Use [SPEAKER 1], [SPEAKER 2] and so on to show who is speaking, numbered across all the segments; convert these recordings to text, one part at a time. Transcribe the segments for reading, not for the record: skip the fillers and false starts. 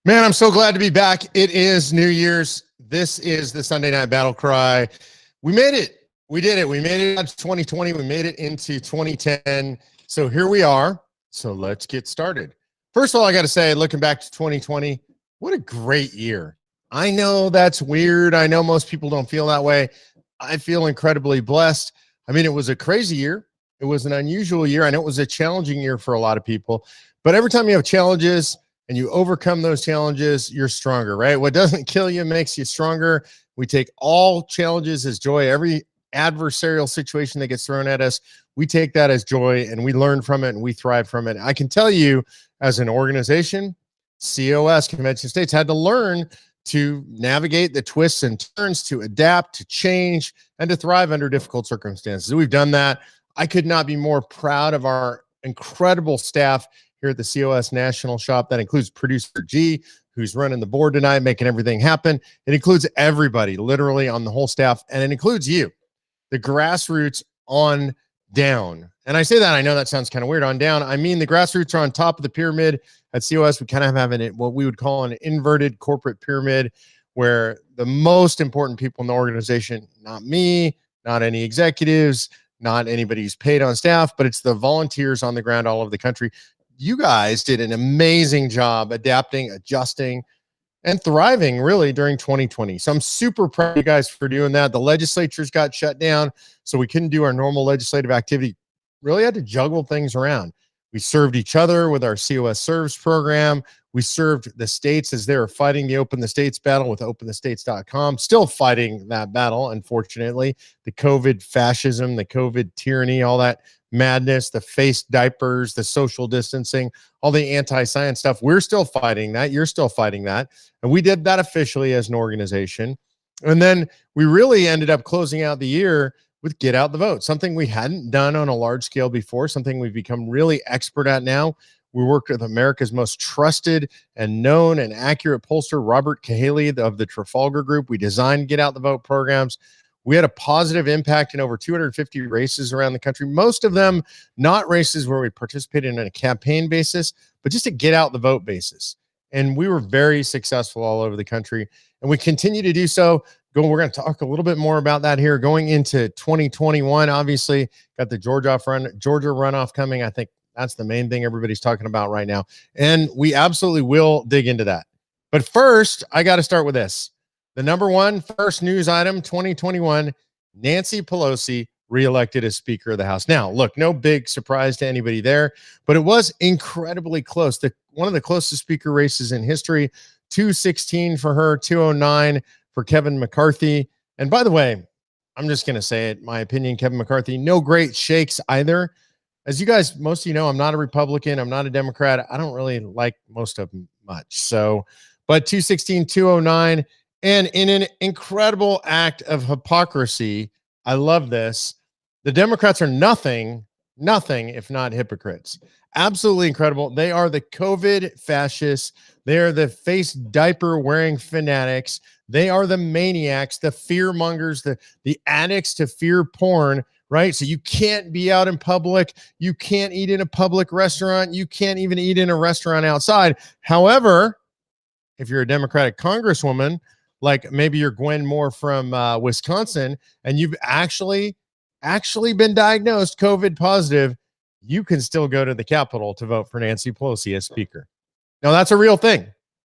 [SPEAKER 1] Man, I'm so glad to be back. It is New Year's. This is the Sunday Night BattleCry. We made it. We did it. We made it out to 2020. We made it into 2010. So here we are. So let's get started. First of all, I got to say, looking back to 2020, what a great year. I know that's weird. I know most people don't feel that way. I feel incredibly blessed. I mean, it was a crazy year. It was an unusual year. I know it was a challenging year for a lot of people. But every time you have challenges, and you overcome those challenges, you're stronger, right? What doesn't kill you makes you stronger. We take all challenges as joy. Every adversarial situation that gets thrown at us, we take that as joy and we learn from it and we thrive from it. I can tell you, as an organization, COS, Convention States, had to learn to navigate the twists and turns, to adapt, to change, and to thrive under difficult circumstances. We've done that. I could not be more proud of our incredible staff here at the COS National Shop. That includes producer G, who's running the board tonight, making everything happen. It includes everybody, literally, on the whole staff, and it includes you, the grassroots on down. And I say that, I know that sounds kind of weird, on down. I mean, the grassroots are on top of the pyramid. At COS, we kind of have what we would call an inverted corporate pyramid, where the most important people in the organization, not me, not any executives, not anybody who's paid on staff, but it's the volunteers on the ground all over the country. You guys did an amazing job adapting, adjusting, and thriving really during 2020. So I'm super proud of you guys for doing that. The legislatures got shut down, so we couldn't do our normal legislative activity. Really had to juggle things around. We served each other with our COS Serves program. We served the states as they were fighting the Open the States battle with openthestates.com. Still fighting that battle, unfortunately. The COVID fascism, the COVID tyranny, all that madness, the face diapers, the social distancing, all the anti-science stuff. We're still fighting that. You're still fighting that. And we did that officially as an organization. And then we really ended up closing out the year with Get Out the Vote, something we hadn't done on a large scale before, something we've become really expert at now. We worked with America's most trusted and known and accurate pollster, Robert Cahaley of the Trafalgar Group. We designed Get Out the Vote programs. We had a positive impact in over 250 races around the country, most of them not races where we participated in a campaign basis, but just a get out the vote basis. And we were very successful all over the country, and we continue to do so. We're going to talk a little bit more about that here going into 2021. Obviously, got the Georgia runoff coming. I think that's the main thing everybody's talking about right now, and we absolutely will dig into that. But first, I got to start with this. The number one first news item, 2021, Nancy Pelosi reelected as Speaker of the House. Now, look, no big surprise to anybody there, but it was incredibly close. One of the closest speaker races in history, 216 for her, 209 for Kevin McCarthy. And by the way, I'm just going to say it, my opinion, Kevin McCarthy, no great shakes either. As you guys, most of you know, I'm not a Republican. I'm not a Democrat. I don't really like most of them much. So, but 216, 209, and in an incredible act of hypocrisy, I love this. The Democrats are nothing if not hypocrites. Absolutely incredible. They are the COVID fascists. They are the face diaper wearing fanatics. They are the maniacs, the fear mongers, the addicts to fear porn, right? So you can't be out in public. You can't eat in a public restaurant. You can't even eat in a restaurant outside. However, if you're a Democratic congresswoman, like maybe you're Gwen Moore from Wisconsin, and you've actually been diagnosed COVID positive, you can still go to the Capitol to vote for Nancy Pelosi as Speaker. Now, that's a real thing.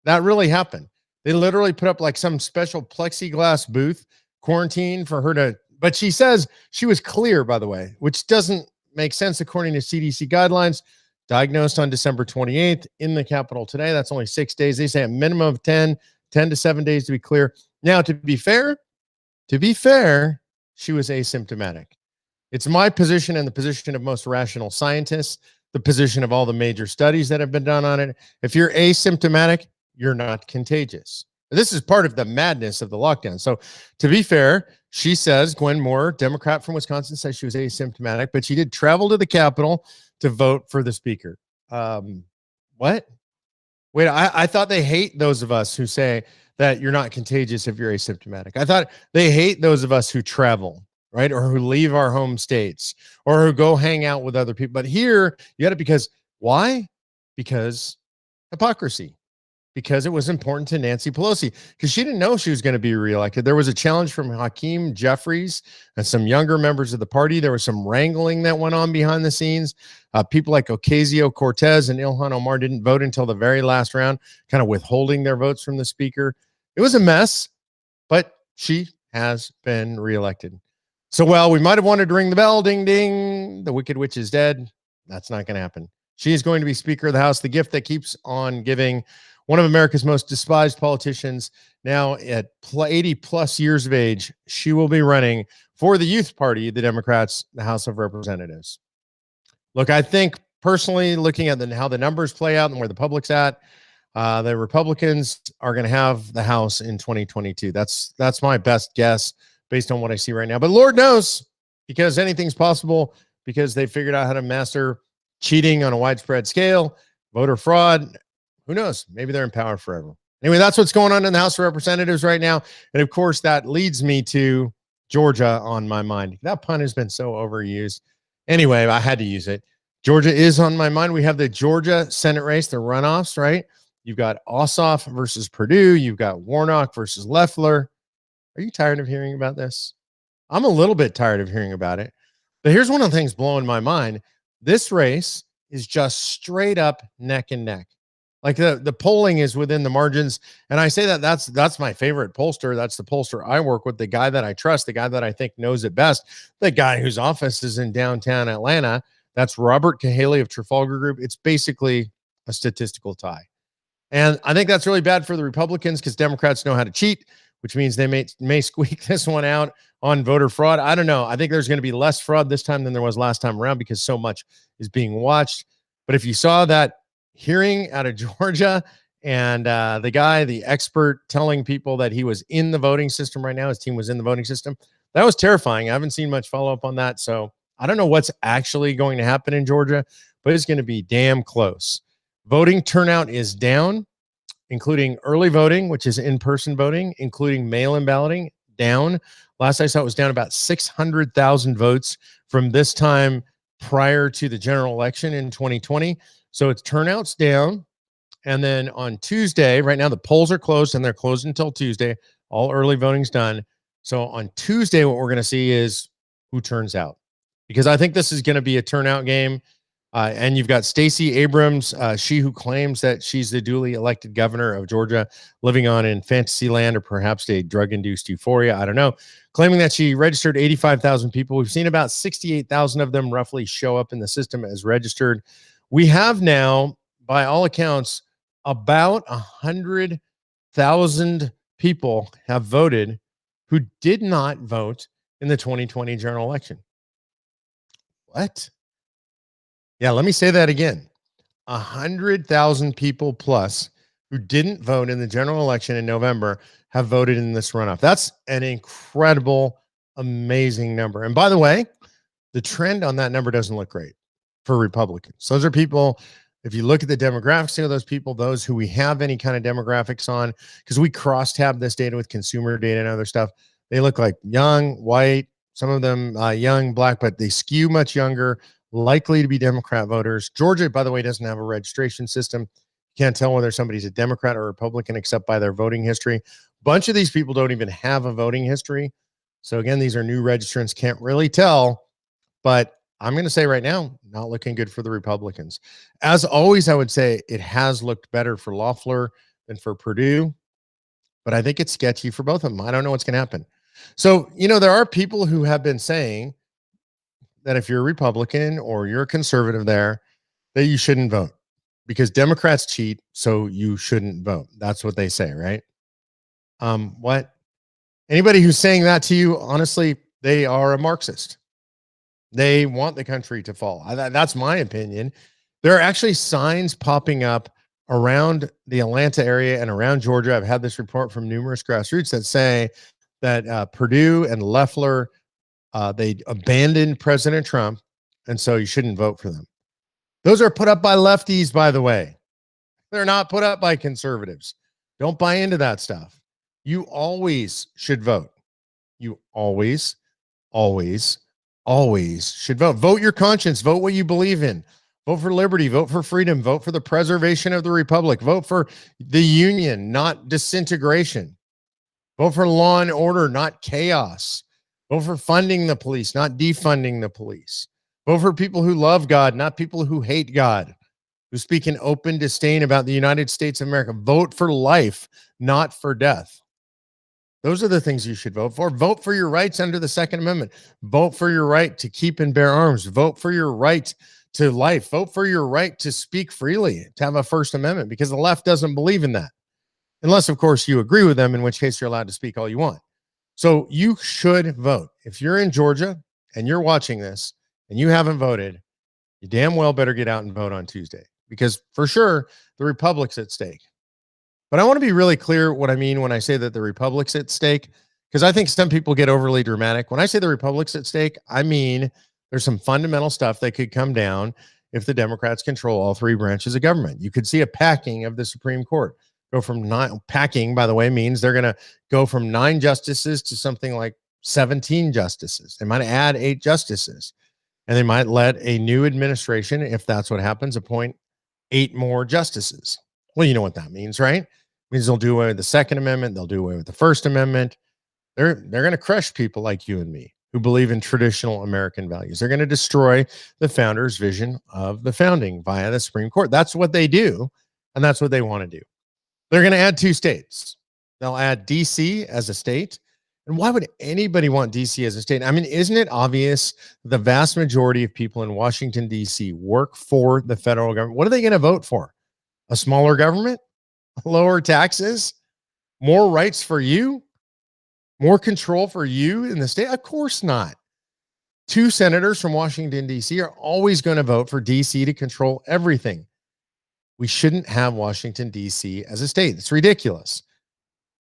[SPEAKER 1] That really happened. They literally put up like some special plexiglass booth, quarantine for her to, but she says she was clear, by the way, which doesn't make sense according to CDC guidelines. Diagnosed on December 28th in the Capitol today. That's only 6 days. They say a minimum of 10 to 7 days to be clear. Now, to be fair, she was asymptomatic. It's my position and the position of most rational scientists, the position of all the major studies that have been done on it. If you're asymptomatic, you're not contagious. This is part of the madness of the lockdown. So to be fair, she says, Gwen Moore, Democrat from Wisconsin, says she was asymptomatic, but she did travel to the Capitol to vote for the Speaker. What? Wait, I thought they hate those of us who say that you're not contagious if you're asymptomatic. I thought they hate those of us who travel, right? Or who leave our home states or who go hang out with other people. But here you got it because why? Because hypocrisy. because it was important to Nancy Pelosi, because she didn't know she was going to be reelected. There was a challenge from Hakeem Jeffries and some younger members of the party. There was some wrangling that went on behind the scenes. People like Ocasio-Cortez and Ilhan Omar didn't vote until the very last round, kind of withholding their votes from the speaker. It was a mess, but she has been reelected. So, well, we might have wanted to ring the bell, ding, ding, the Wicked Witch is dead. That's not going to happen. She is going to be Speaker of the House, the gift that keeps on giving. One of America's most despised politicians, now at 80 plus years of age, she will be running for the youth party, the Democrats, the House of Representatives. Look, I think personally, looking at how the numbers play out and where the public's at, the Republicans are going to have the House in 2022. That's my best guess based on what I see right now. But Lord knows, because anything's possible, because they figured out how to master cheating on a widespread scale, voter fraud. Who knows? Maybe they're in power forever. Anyway, that's what's going on in the House of Representatives right now. And of course, that leads me to Georgia on my mind. That pun has been so overused. Anyway, I had to use it. Georgia is on my mind. We have the Georgia Senate race, the runoffs, right? You've got Ossoff versus Perdue. You've got Warnock versus Loeffler. Are you tired of hearing about this? I'm a little bit tired of hearing about it. But here's one of the things blowing my mind. This race is just straight up neck and neck. Like the polling is within the margins. And I say that's my favorite pollster. That's the pollster I work with, the guy that I trust, the guy that I think knows it best, the guy whose office is in downtown Atlanta. That's Robert Cahaley of Trafalgar Group. It's basically a statistical tie. And I think that's really bad for the Republicans because Democrats know how to cheat, which means they may squeak this one out on voter fraud. I don't know. I think there's going to be less fraud this time than there was last time around because so much is being watched. But if you saw that hearing out of Georgia and the expert telling people that he was in the voting system right now, his team was in the voting system, that was terrifying. I haven't seen much follow-up on that. So I don't know what's actually going to happen in Georgia, but it's going to be damn close. Voting turnout is down, including early voting, which is in-person voting, including mail-in balloting, down. Last I saw, it was down about 600,000 votes from this time prior to the general election in 2020. So its turnout's down. And then on Tuesday, right now the polls are closed and they're closed until Tuesday. All early voting's done. So on Tuesday, what we're going to see is who turns out, because I think this is going to be a turnout game. And you've got Stacey Abrams, she who claims that she's the duly elected governor of Georgia, living on in fantasy land or perhaps a drug-induced euphoria. I don't know. Claiming that she registered 85,000 people. We've seen about 68,000 of them roughly show up in the system as registered. We have now, by all accounts, about 100,000 people have voted who did not vote in the 2020 general election. What? Yeah, let me say that again. 100,000 people plus who didn't vote in the general election in November have voted in this runoff. That's an incredible, amazing number. And by the way, the trend on that number doesn't look great for Republicans. Those are people, if you look at the demographics of those people, those who we have any kind of demographics on, because we cross-tab this data with consumer data and other stuff, they look like young, white, some of them young, black, but they skew much younger, likely to be Democrat voters. Georgia, by the way, doesn't have a registration system. You can't tell whether somebody's a Democrat or Republican except by their voting history. A bunch of these people don't even have a voting history. So again, these are new registrants, can't really tell. But I'm going to say right now, not looking good for the Republicans. As always, I would say it has looked better for Loeffler than for Perdue. But I think it's sketchy for both of them. I don't know what's going to happen. So, there are people who have been saying that if you're a Republican or you're a conservative there, that you shouldn't vote because Democrats cheat, so you shouldn't vote. That's what they say, right? What? Anybody who's saying that to you, honestly, they are a Marxist. They want the country to fall. That's my opinion. There are actually signs popping up around the Atlanta area and around Georgia. I've had this report from numerous grassroots that say that Perdue and Loeffler, they abandoned President Trump, and so you shouldn't vote for them. Those are put up by lefties, by the way. They're not put up by conservatives. Don't buy into that stuff. You always should vote. You always should vote. Vote your conscience. Vote what you believe in. Vote for liberty, vote for freedom, vote for the preservation of the republic, vote for the union, not disintegration. Vote for law and order, not chaos. Vote for funding the police, not defunding the police. Vote for people who love God, not people who hate God, who speak in open disdain about the United States of America. Vote for life, not for death. Those are the things you should vote for. Vote for your rights under the Second Amendment. Vote for your right to keep and bear arms. Vote for your right to life. Vote for your right to speak freely, to have a First Amendment, because the left doesn't believe in that. Unless, of course, you agree with them, in which case you're allowed to speak all you want. So you should vote. If you're in Georgia and you're watching this and you haven't voted, you damn well better get out and vote on Tuesday, because for sure the republic's at stake. But I want to be really clear what I mean when I say that the republic's at stake, because I think some people get overly dramatic. When I say the republic's at stake, I mean there's some fundamental stuff that could come down if the Democrats control all three branches of government. You could see a packing of the Supreme Court. Go from 9, packing, by the way, means they're going to go from 9 justices to something like 17 justices. They might add 8 justices, and they might let a new administration, if that's what happens, appoint 8 more justices. Well, you know what that means, right? It means they'll do away with the Second Amendment. They'll do away with the First Amendment. They're going to crush people like you and me who believe in traditional American values. They're going to destroy the founders' vision of the founding via the Supreme Court. That's what they do, and that's what they want to do. They're going to add 2 states. They'll add D.C. as a state. And why would anybody want D.C. as a state? I mean, isn't it obvious the vast majority of people in Washington, D.C. work for the federal government? What are they going to vote for? A smaller government? Lower taxes? More rights for you? More control for you in the state? Of course not. 2 senators from Washington, D.C. are always going to vote for D.C. to control everything. We shouldn't have Washington, D.C. as a state. It's ridiculous.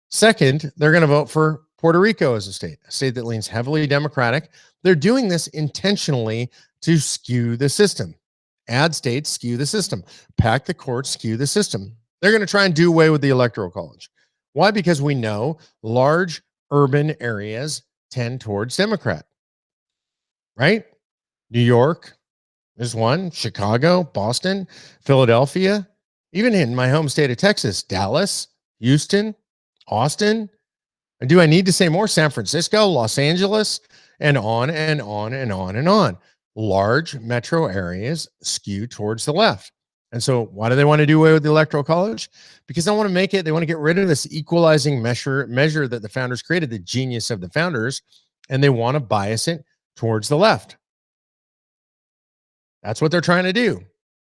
[SPEAKER 1] Second, they're going to vote for Puerto Rico as a state that leans heavily Democratic. They're doing this intentionally to skew the system. Add states, skew the system. Pack the courts, skew the system. They're going to try and do away with the Electoral College. Why? Because we know large urban areas tend towards Democrat, right? New York is one, Chicago, Boston, Philadelphia, even in my home state of Texas, Dallas, Houston, Austin. And do I need to say more? San Francisco, Los Angeles, and on and on and on and on. Large metro areas skew towards the left. And so why do they want to do away with the Electoral College? Because they want to get rid of this equalizing measure that the founders created, the genius of the founders, and they want to bias it towards the left. That's what they're trying to do.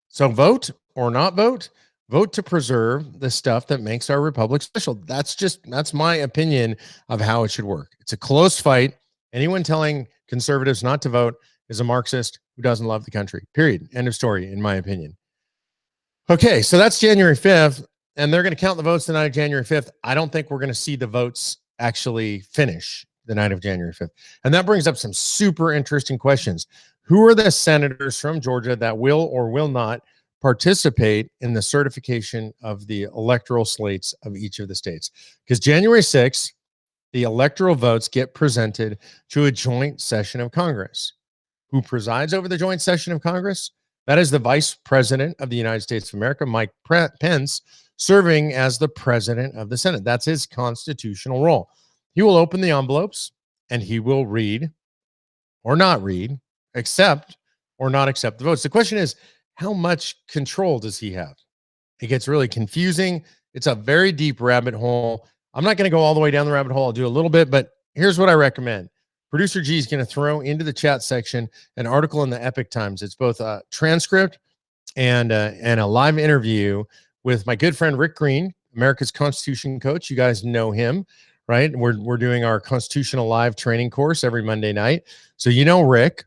[SPEAKER 1] So vote or not vote, vote to preserve the stuff that makes our republic special. That's my opinion of how it should work. It's a close fight. Anyone telling conservatives not to vote is a Marxist who doesn't love the country. Period. End of story, in my opinion. Okay, so that's January 5th, and they're going to count the votes the night of January 5th. I don't think we're going to see the votes actually finish the night of January 5th. And that brings up some super interesting questions. Who are the senators from Georgia that will or will not participate in the certification of the electoral slates of each of the states? Because January 6th, the electoral votes get presented to a joint session of Congress. Who presides over the joint session of Congress? That is the Vice President of the United States of America, Mike Pence, serving as the President of the Senate. That's his constitutional role. He will open the envelopes and he will read or not read, accept or not accept the votes. The question is, how much control does he have? It gets really confusing. It's a very deep rabbit hole. I'm not going to go all the way down the rabbit hole. I'll do a little bit, but here's what I recommend. Producer G is going to throw into the chat section an article in the Epic Times. It's both a transcript and a live interview with my good friend Rick Green, America's Constitution coach. You guys know him, right? We're doing our Constitutional Live training course every Monday night. So you know Rick.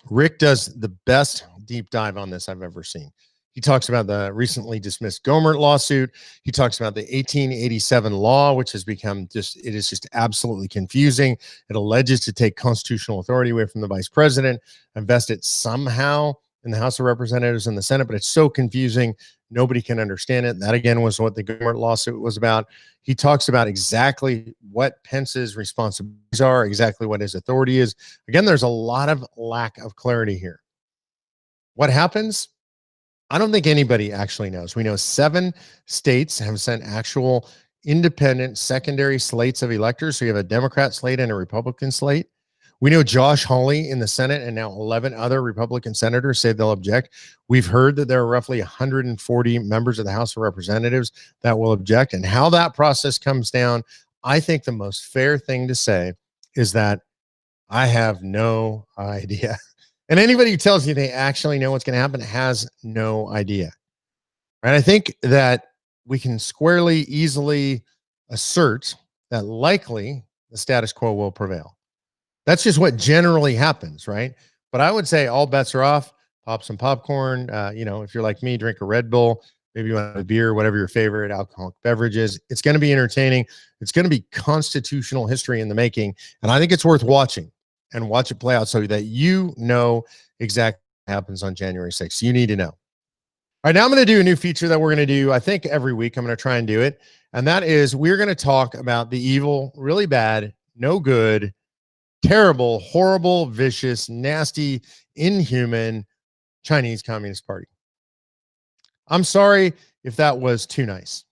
[SPEAKER 1] Rick does the best deep dive on this I've ever seen. He talks about the recently dismissed Gohmert lawsuit. He talks about the 1887 law, which has become it is just absolutely confusing. It alleges to take constitutional authority away from the vice president, invest it somehow in the House of Representatives and the Senate, but it's so confusing. Nobody can understand it. That, again, was what the Gohmert lawsuit was about. He talks about exactly what Pence's responsibilities are, exactly what his authority is. Again, there's a lot of lack of clarity here. What happens? I don't think anybody actually knows. We know 7 states have sent actual independent secondary slates of electors. So you have a Democrat slate and a Republican slate. We know Josh Hawley in the Senate and now 11 other Republican senators say they'll object. We've heard that there are roughly 140 members of the House of Representatives that will object. And how that process comes down, I think the most fair thing to say is that I have no idea. And anybody who tells you they actually know what's going to happen has no idea. Right? I think that we can squarely, easily assert that likely the status quo will prevail. That's just what generally happens, right? But I would say all bets are off. Pop some popcorn. If you're like me, drink a Red Bull. Maybe you want a beer, whatever your favorite alcoholic beverage is. It's going to be entertaining. It's going to be constitutional history in the making. And I think it's worth watching and watch it play out so that you know exactly what happens on January 6th. You need to know. All right, now I'm going to do a new feature that we're going to do, I think, every week. I'm going to try and do it. And that is we're going to talk about the evil, really bad, no good, terrible, horrible, vicious, nasty, inhuman Chinese Communist Party. I'm sorry if that was too nice.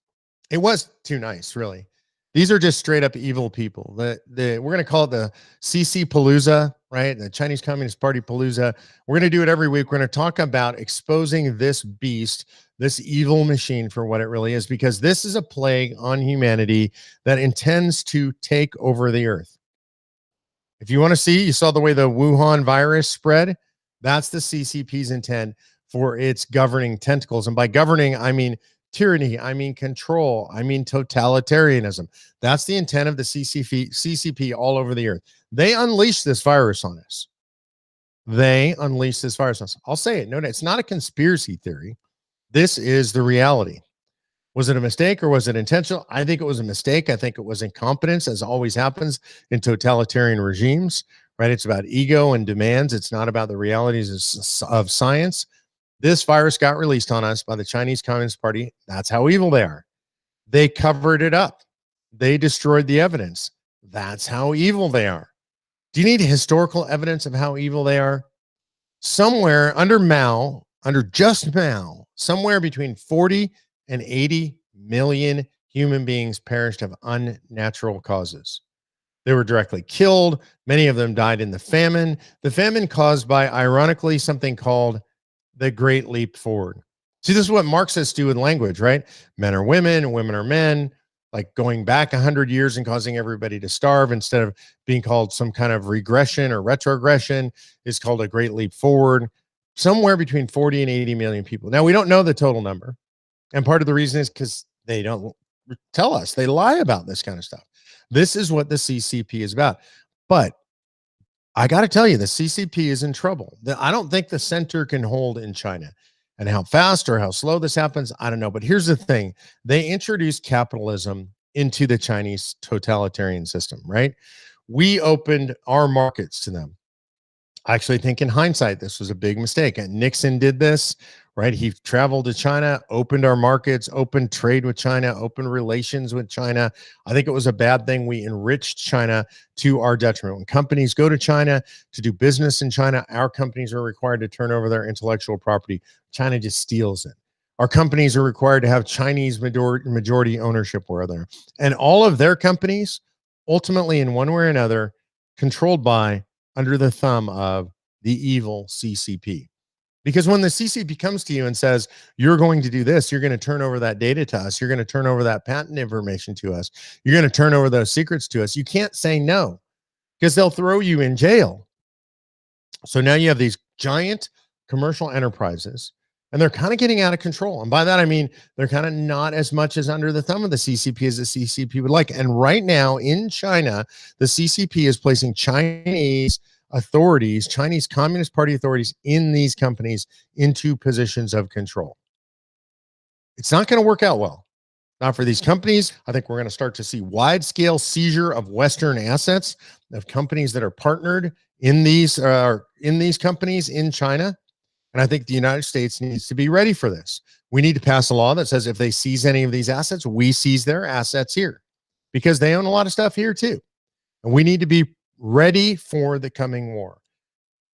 [SPEAKER 1] It was too nice, really. These are just straight up evil people. We're going to call it the CC Palooza, right? The Chinese Communist Party Palooza. We're going to do it every week. We're going to talk about exposing this beast, this evil machine for what it really is, because this is a plague on humanity that intends to take over the earth. If you want to see, you saw the way the Wuhan virus spread. That's the CCP's intent for its governing tentacles. And by governing, I mean tyranny, I mean control, I mean totalitarianism. That's the intent of the CCP all over the earth. They unleashed this virus on us. I'll say it. No, it's not a conspiracy theory. This is the reality. Was it a mistake or was it intentional? I think it was a mistake. I think it was incompetence, as always happens in totalitarian regimes, right? It's about ego and demands. It's not about the realities of science. This virus got released on us by the Chinese Communist Party. That's how evil they are. They covered it up. They destroyed the evidence. That's how evil they are. Do you need historical evidence of how evil they are? Somewhere under just Mao, somewhere between 40 and 80 million human beings perished of unnatural causes. They were directly killed. Many of them died in the famine caused by, ironically, something called the Great Leap Forward. See, this is what Marxists do with language, right? Men are women, women are men, like going back 100 years and causing everybody to starve instead of being called some kind of regression or retrogression is called a Great Leap Forward. Somewhere between 40 and 80 million people. Now, we don't know the total number. And part of the reason is because they don't tell us. They lie about this kind of stuff. This is what the CCP is about. But I got to tell you, the CCP is in trouble. I don't think the center can hold in China. And how fast or how slow this happens, I don't know. But here's the thing. They introduced capitalism into the Chinese totalitarian system, right? We opened our markets to them. I actually think in hindsight, this was a big mistake. And Nixon did this, right? He traveled to China, opened our markets, opened trade with China, opened relations with China. I think it was a bad thing. We enriched China to our detriment. When companies go to China to do business in China, our companies are required to turn over their intellectual property. China just steals it. Our companies are required to have Chinese majority ownership where they're, and all of their companies, ultimately in one way or another, controlled by, under the thumb of the evil CCP. Because when the CCP comes to you and says, you're going to do this, you're going to turn over that data to us, you're going to turn over that patent information to us, you're going to turn over those secrets to us, you can't say no because they'll throw you in jail. So now you have these giant commercial enterprises and they're kind of getting out of control. And by that, I mean, they're kind of not as much as under the thumb of the CCP as the CCP would like. And right now in China, the CCP is placing Chinese authorities, Chinese Communist Party authorities in these companies into positions of control. It's not going to work out well. Not for these companies. I think we're going to start to see wide-scale seizure of Western assets of companies that are partnered in these companies in China. And I think the United States needs to be ready for this. We need to pass a law that says if they seize any of these assets, we seize their assets here because they own a lot of stuff here too. And we need to be ready for the coming war.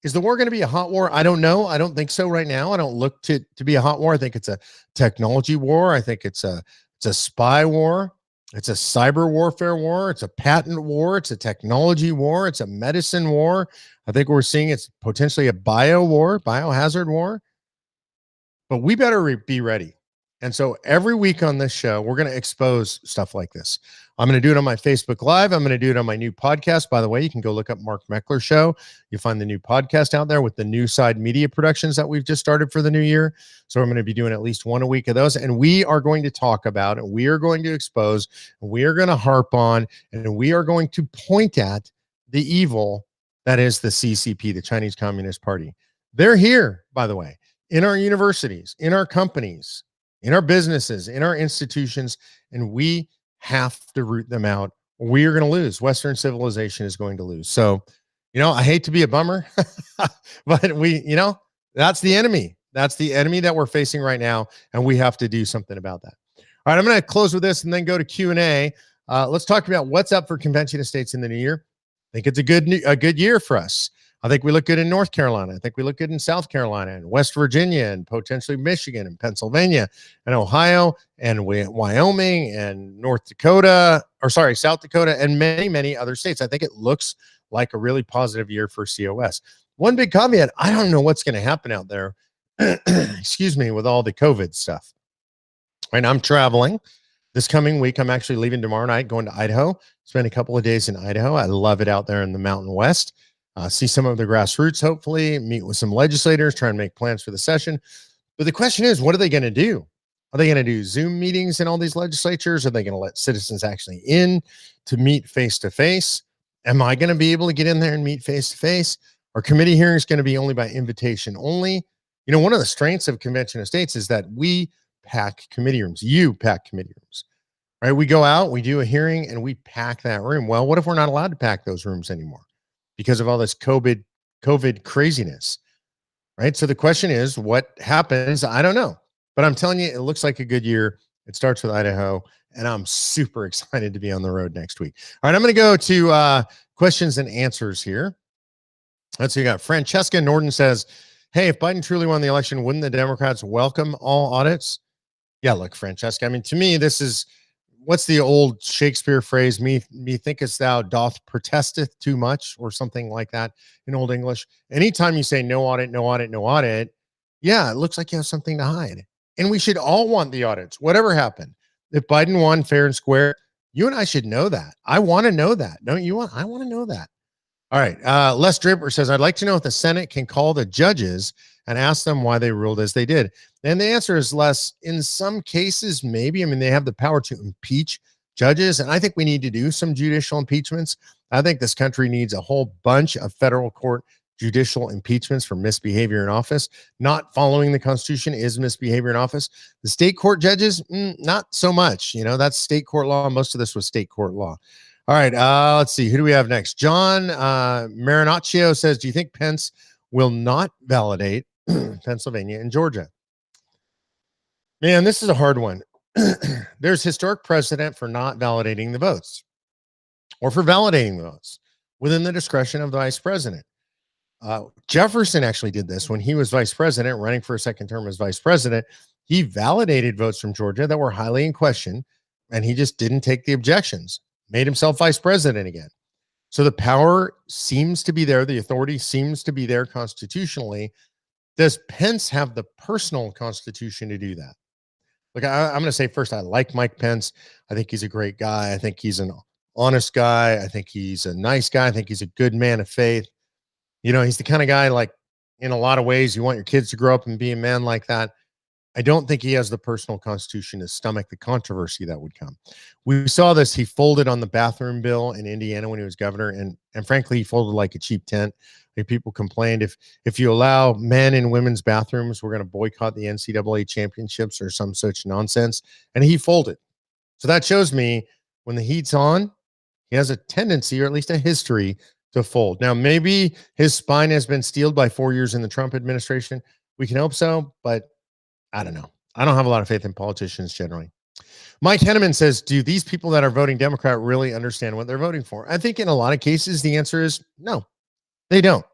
[SPEAKER 1] Is the war going to be a hot war? I don't know. I don't think so right now. I don't look to be a hot war. I think it's a technology war. I think it's a spy war. It's a cyber warfare war. It's a patent war. It's a technology war. It's a medicine war. I think we're seeing it's potentially a bio war, biohazard war. But we better be ready. And so every week on this show, we're going to expose stuff like this. I'm going to do it on my Facebook Live. I'm going to do it on my new podcast. By the way, you can go look up Mark Meckler Show. You'll find the new podcast out there with the New Side Media Productions that we've just started for the new year. So I'm going to be doing at least one a week of those. And we are going to talk about, and we are going to expose, and we are going to harp on, and we are going to point at the evil that is the CCP, the Chinese Communist Party. They're here, by the way, in our universities, in our companies, in our businesses, in our institutions, and we have to root them out. We are going to lose. Western civilization is going to lose. So, I hate to be a bummer, but that's the enemy. That's the enemy that we're facing right now, and we have to do something about that. All right, I'm going to close with this and then go to Q&A. Let's talk about what's up for convention of states in the new year. I think it's a good year for us. I think we look good in North Carolina. I think we look good in South Carolina and West Virginia and potentially Michigan and Pennsylvania and Ohio and Wyoming and South Dakota and many, many other states. I think it looks like a really positive year for COS. One big caveat, I don't know what's going to happen out there, excuse me, with all the COVID stuff. Right now I'm traveling. This coming week, I'm actually leaving tomorrow night, going to Idaho, spend a couple of days in Idaho. I love it out there in the Mountain West. See some of the grassroots, hopefully, meet with some legislators, try and make plans for the session. But the question is, what are they going to do? Are they going to do Zoom meetings in all these legislatures? Are they going to let citizens actually in to meet face-to-face? Am I going to be able to get in there and meet face-to-face? Are committee hearings going to be only by invitation only? One of the strengths of Convention of States is that we pack committee rooms. You pack committee rooms, right? We go out, we do a hearing, and we pack that room. Well, what if we're not allowed to pack those rooms anymore because of all this COVID craziness, right? So the question is, what happens? I don't know, but I'm telling you, it looks like a good year. It starts with Idaho, and I'm super excited to be on the road next week. All right, I'm going to go to questions and answers here. Let's see, you got Francesca Norden says, hey, if Biden truly won the election, wouldn't the Democrats welcome all audits? Yeah, look, Francesca, I mean, to me, this is, what's the old Shakespeare phrase? Me thinkest thou doth protesteth too much, or something like that in Old English. Anytime you say no audit, no audit, no audit, yeah, it looks like you have something to hide. And we should all want the audits, whatever happened. If Biden won fair and square, you and I should know that. I want to know that. Don't you want? I want to know that. All right. Les Draper says, I'd like to know if the Senate can call the judges and ask them why they ruled as they did. And the answer is, Les, in some cases, maybe. I mean, they have the power to impeach judges, and I think we need to do some judicial impeachments. I think this country needs a whole bunch of federal court judicial impeachments for misbehavior in office. Not following the Constitution is misbehavior in office. The state court judges, not so much. That's state court law. Most of this was state court law. All right, let's see. Who do we have next? John Marinaccio says, do you think Pence will not validate Pennsylvania and Georgia? Man, this is a hard one. There's historic precedent for not validating the votes or for validating the votes within the discretion of the vice president. Jefferson actually did this when he was vice president, running for a second term as vice president. He validated votes from Georgia that were highly in question, and he just didn't take the objections. Made himself vice president again. So the power seems to be there. The authority seems to be there constitutionally. Does Pence have the personal constitution to do that? Look, I'm going to say first, I like Mike Pence. I think he's a great guy. I think he's an honest guy. I think he's a nice guy. I think he's a good man of faith. He's the kind of guy, like, in a lot of ways, you want your kids to grow up and be a man like that. I don't think he has the personal constitution to stomach the controversy that would come. We saw this. He folded on the bathroom bill in Indiana when he was governor, and frankly, he folded like a cheap tent. People complained, if you allow men in women's bathrooms, we're going to boycott the NCAA championships or some such nonsense. And he folded. So that shows me when the heat's on, he has a tendency, or at least a history, to fold. Now, maybe his spine has been steeled by 4 years in the Trump administration. We can hope so, but I don't know. I don't have a lot of faith in politicians generally. Mike Henneman says, do these people that are voting Democrat really understand what they're voting for? I think in a lot of cases, the answer is no, they don't.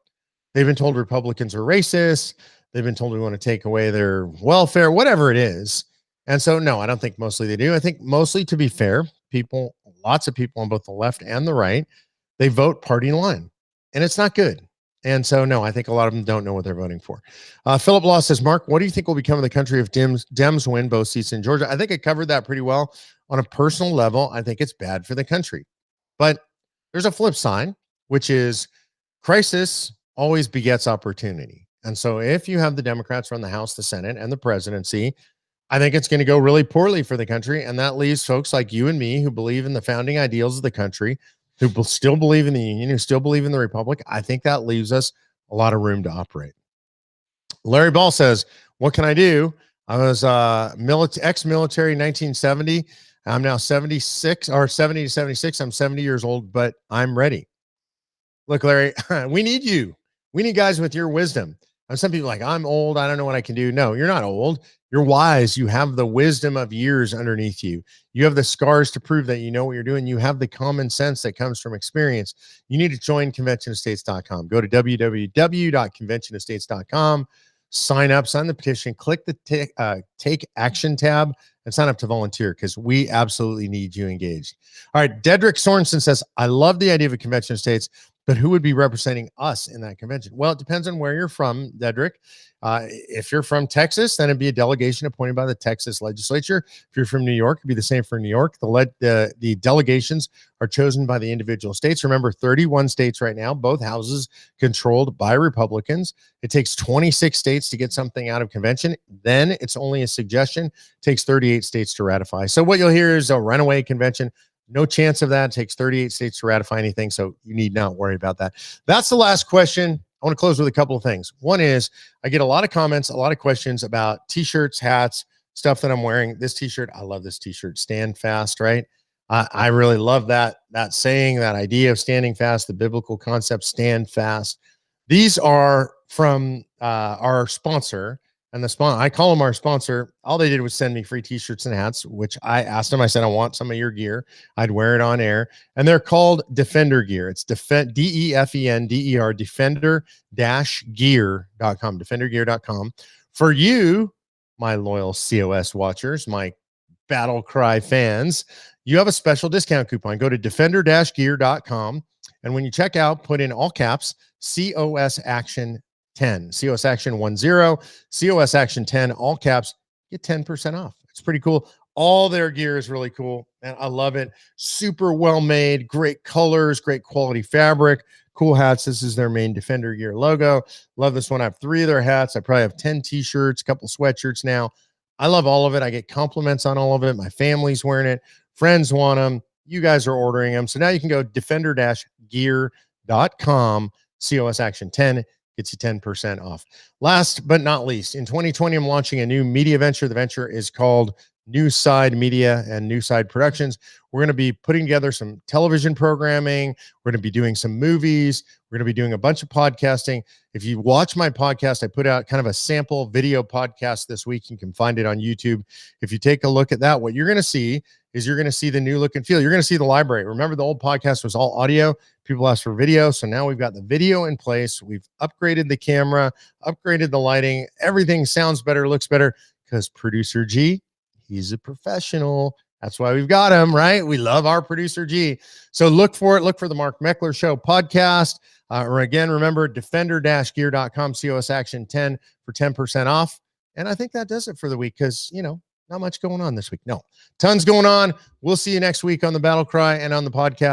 [SPEAKER 1] They've been told Republicans are racist. They've been told we want to take away their welfare, whatever it is. And so, no, I don't think mostly they do. I think mostly, to be fair, people, lots of people on both the left and the right, they vote party line, and it's not good. And so, no, I think a lot of them don't know what they're voting for. Philip Law says, Mark, what do you think will become of the country if Dems win both seats in Georgia? I think I covered that pretty well. On a personal level, I think it's bad for the country. But there's a flip side, which is crisis always begets opportunity. And so if you have the Democrats run the House, the Senate, and the presidency, I think it's going to go really poorly for the country. And that leaves folks like you and me who believe in the founding ideals of the country, who still believe in the Union, who still believe in the Republic. I think that leaves us a lot of room to operate. Larry Ball says, what can I do? I was ex-military in 1970. I'm now 76 or 70 to 76. I'm 70 years old, but I'm ready. Look, Larry, we need you. We need guys with your wisdom. And some people are like, I'm old. I don't know what I can do. No, you're not old. You're wise. You have the wisdom of years underneath you. You have the scars to prove that you know what you're doing. You have the common sense that comes from experience. You need to join conventionestates.com. Go to www.conventionestates.com. Sign up, sign the petition, click the take action tab, and sign up to volunteer because we absolutely need you engaged. All right, Dedrick Sorensen says, I love the idea of a convention of states, but who would be representing us in that convention? Well, it depends on where you're from, Dedrick. If you're from Texas, then it'd be a delegation appointed by the Texas legislature. If you're from New York, it'd be the same for New York. The delegations are chosen by the individual states. Remember, 31 states right now, both houses controlled by Republicans. It takes 26 states to get something out of convention. Then it's only a suggestion. It takes 38 states to ratify. So what you'll hear is a runaway convention. No chance of that. It takes 38 states to ratify anything, so you need not worry about that. That's the last question. I want to close with a couple of things. One is I get a lot of comments, a lot of questions about T-shirts, hats, stuff that I'm wearing. This T-shirt, I love this T-shirt, Stand Fast, right? I really love that saying, that idea of standing fast, the biblical concept, stand fast. These are from our sponsor. And I call them our sponsor. All they did was send me free T-shirts and hats, which I asked them. I said, I want some of your gear. I'd wear it on air. And they're called Defender Gear. It's DEFENDER, defender-gear.com, defendergear.com. For you, my loyal COS watchers, my BattleCry fans, you have a special discount coupon. Go to defender-gear.com. And when you check out, put in all caps, COS Action 10, COS Action 10, COS Action 10, all caps, get 10% off. It's pretty cool. All their gear is really cool, and I love it. Super well made, great colors, great quality fabric, cool hats. This is their main Defender Gear logo. Love this one. I have 3 of their hats. I probably have 10 T-shirts, a couple sweatshirts now. I love all of it. I get compliments on all of it. My family's wearing it. Friends want them. You guys are ordering them. So now you can go defender-gear.com, COS Action 10. Gets you 10% off. Last but not least, in 2020, I'm launching a new media venture. The venture is called New Side Media and New Side Productions. We're going to be putting together some television programming. We're going to be doing some movies. We're going to be doing a bunch of podcasting. If you watch my podcast, I put out kind of a sample video podcast this week. You can find it on YouTube. If you take a look at that, what you're going to see is you're going to see the new look and feel. You're going to see the library. Remember, the old podcast was all audio. People asked for video. So now we've got the video in place. We've upgraded the camera, upgraded the lighting. Everything sounds better, looks better because producer G, he's a professional. That's why we've got him, right? We love our producer G. So look for it. Look for the Mark Meckler Show podcast. Or again, remember, defender-gear.com, COS Action 10 for 10% off. And I think that does it for the week because, not much going on this week. No, tons going on. We'll see you next week on the BattleCry and on the podcast.